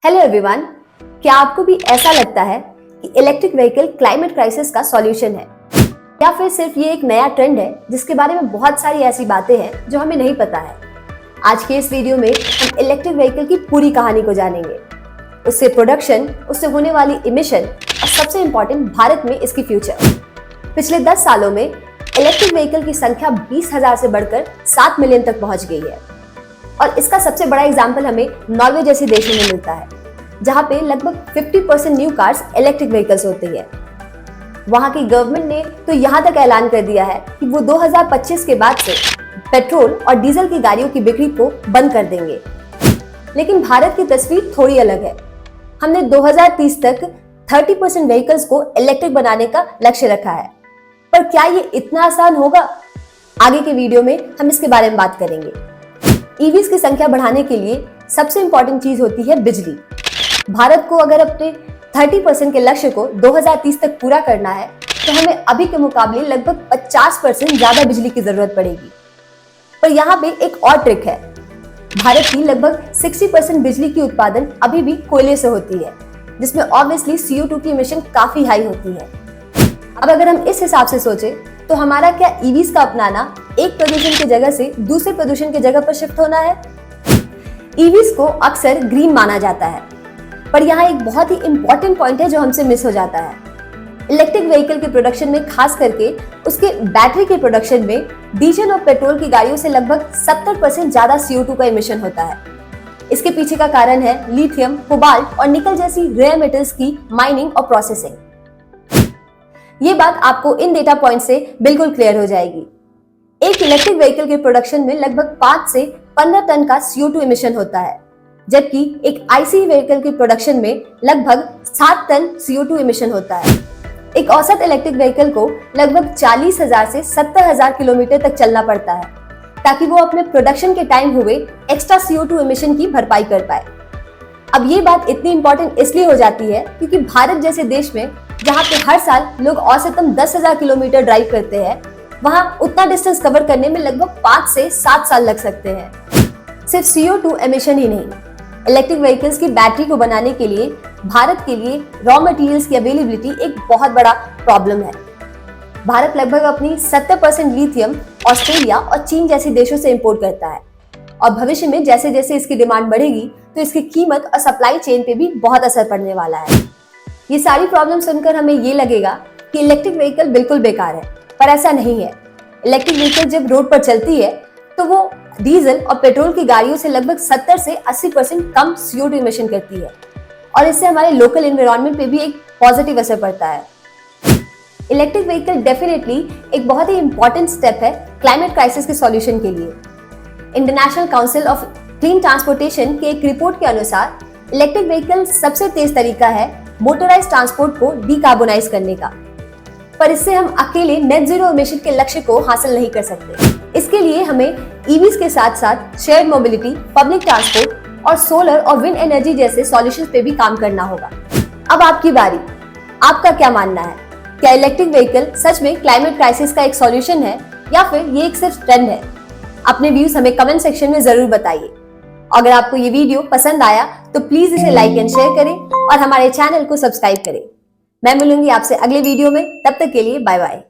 Hello everyone, क्या आपको भी ऐसा लगता है कि इलेक्ट्रिक व्हीकल क्लाइमेट क्राइसिस का सॉल्यूशन है या फिर सिर्फ ये एक नया ट्रेंड है जिसके बारे में बहुत सारी ऐसी बातें हैं जो हमें नहीं पता है। आज के इस वीडियो में हम इलेक्ट्रिक व्हीकल की पूरी कहानी को जानेंगे, उससे प्रोडक्शन, उससे होने वाली इमिशन और सबसे इम्पोर्टेंट भारत में इसकी फ्यूचर। पिछले 10 सालों में इलेक्ट्रिक व्हीकल की संख्या 20,000 से बढ़कर 7 मिलियन तक पहुंच गई है और इसका सबसे बड़ा एग्जाम्पल हमें नॉर्वे जैसे देशों में मिलता है जहां पे लगभग 50% न्यू कार्स इलेक्ट्रिक व्हीकल्स होती है। वहां की गवर्नमेंट ने तो यहां तक ऐलान कर दिया है कि वो 2025 के बाद से पेट्रोल और डीजल की गाड़ियों की बिक्री को बंद कर देंगे। लेकिन भारत की तस्वीर थोड़ी अलग है। हमने 2030 तक 30% व्हीकल्स को इलेक्ट्रिक बनाने का लक्ष्य रखा है, पर क्या ये इतना आसान होगा? आगे के वीडियो में हम इसके बारे में बात करेंगे। ईवीज की संख्या बढ़ाने के लिए सबसे इंपॉर्टेंट चीज होती है बिजली। भारत को अगर अपने 30% के लक्ष्य को 2030 तक पूरा करना है तो हमें अभी के मुकाबले लगभग 50% ज्यादा बिजली की जरूरत पड़ेगी। पर यहाँ पे एक और ट्रिक है। भारत की लगभग 60% बिजली की उत्पादन अभी भी कोयले से होती है, जिसमें ऑब्वियसली CO2 की इमिशन काफी हाई होती है। अब अगर हम इस हिसाब से सोचे तो हमारा क्या ईवीज का अपनाना एक प्रदूषण की जगह से दूसरे प्रदूषण की जगह पर शिफ्ट होना है? ईवीज को अक्सर ग्रीन माना जाता है, पर यहाँ एक बहुत ही इंपॉर्टेंट पॉइंट है जो हमसे मिस हो जाता है। इलेक्ट्रिक व्हीकल के प्रोडक्शन में, खास करके उसके बैटरी के प्रोडक्शन में, डीजल और पेट्रोल की गाड़ियों से लगभग 70% ज्यादा CO2 का इमिशन होता है। इसके पीछे का कारण है लिथियम, कोबाल्ट और निकल जैसी रेयर मेटल्स की माइनिंग और प्रोसेसिंग। ये बात आपको इन डेटा पॉइंट से बिल्कुल क्लियर हो जाएगी। एक इलेक्ट्रिक व्हीकल के प्रोडक्शन में लगभग 5 से 15 टन का CO2 इमिशन होता है, जबकि एक ICE व्हीकल के प्रोडक्शन में लगभग 7 टन CO2 इमिशन होता है। एक औसत इलेक्ट्रिक व्हीकल को लगभग 40,000 से 70,000 किलोमीटर तक चलना पड़ता है ताकि वो अपने प्रोडक्शन के टाइम हुए एक्स्ट्रा CO2 इमिशन की भरपाई कर पाए। अब ये बात इतनी इंपॉर्टेंट इसलिए हो जाती है क्योंकि भारत जैसे देश में, जहाँ पे हर साल लोग औसतन 10,000 किलोमीटर ड्राइव करते हैं, वहाँ उतना डिस्टेंस कवर करने में लगभग 5 से 7 साल लग सकते हैं। सिर्फ CO2 एमिशन ही नहीं, इलेक्ट्रिक व्हीकल्स की बैटरी को बनाने के लिए भारत के लिए रॉ मटेरियल्स की अवेलेबिलिटी एक बहुत बड़ा प्रॉब्लम है। भारत लगभग अपनी 70% लिथियम ऑस्ट्रेलिया और चीन जैसे देशों से इंपोर्ट करता है और भविष्य में जैसे जैसे इसकी डिमांड बढ़ेगी तो इसकी कीमत और सप्लाई चेन पे भी बहुत असर पड़ने वाला है। ये सारी प्रॉब्लम सुनकर हमें ये लगेगा कि इलेक्ट्रिक व्हीकल बिल्कुल बेकार है, पर ऐसा नहीं है। इलेक्ट्रिक व्हीकल जब रोड पर चलती है तो वो डीजल और पेट्रोल की गाड़ियों से लगभग 70 से 80% कम CO2 इमिशन करती है और इससे हमारे लोकल एनवायरनमेंट पे भी एक पॉजिटिव असर पड़ता है। इलेक्ट्रिक व्हीकल डेफिनेटली एक बहुत ही इंपॉर्टेंट स्टेप है क्लाइमेट क्राइसिस के सॉल्यूशन के लिए। International council of clean transportation के एक रिपोर्ट के अनुसार इलेक्ट्रिक व्हीकल सबसे तेज तरीका है मोटराइज ट्रांसपोर्ट को डीकार्बोनाइज करने का, पर इससे हम अकेले नेट जीरो इमिशन के लक्ष्य को हासिल नहीं कर सकते। इसके लिए हमें ईवीज के साथ साथ शेयर्ड मोबिलिटी, पब्लिक ट्रांसपोर्ट और सोलर और विंड एनर्जी जैसे सॉल्यूशंस पे भी काम करना होगा। अब आपकी बारी, आपका क्या मानना है? क्या इलेक्ट्रिक व्हीकल सच में क्लाइमेट क्राइसिस का एक सॉल्यूशन है या फिर ये एक सिर्फ ट्रेंड है? अपने व्यूज हमें कमेंट सेक्शन में जरूर बताइए। अगर आपको ये वीडियो पसंद आया तो प्लीज इसे लाइक एंड शेयर करें और हमारे चैनल को सब्सक्राइब करें। मैं मिलूंगी आपसे अगले वीडियो में, तब तक के लिए बाय बाय।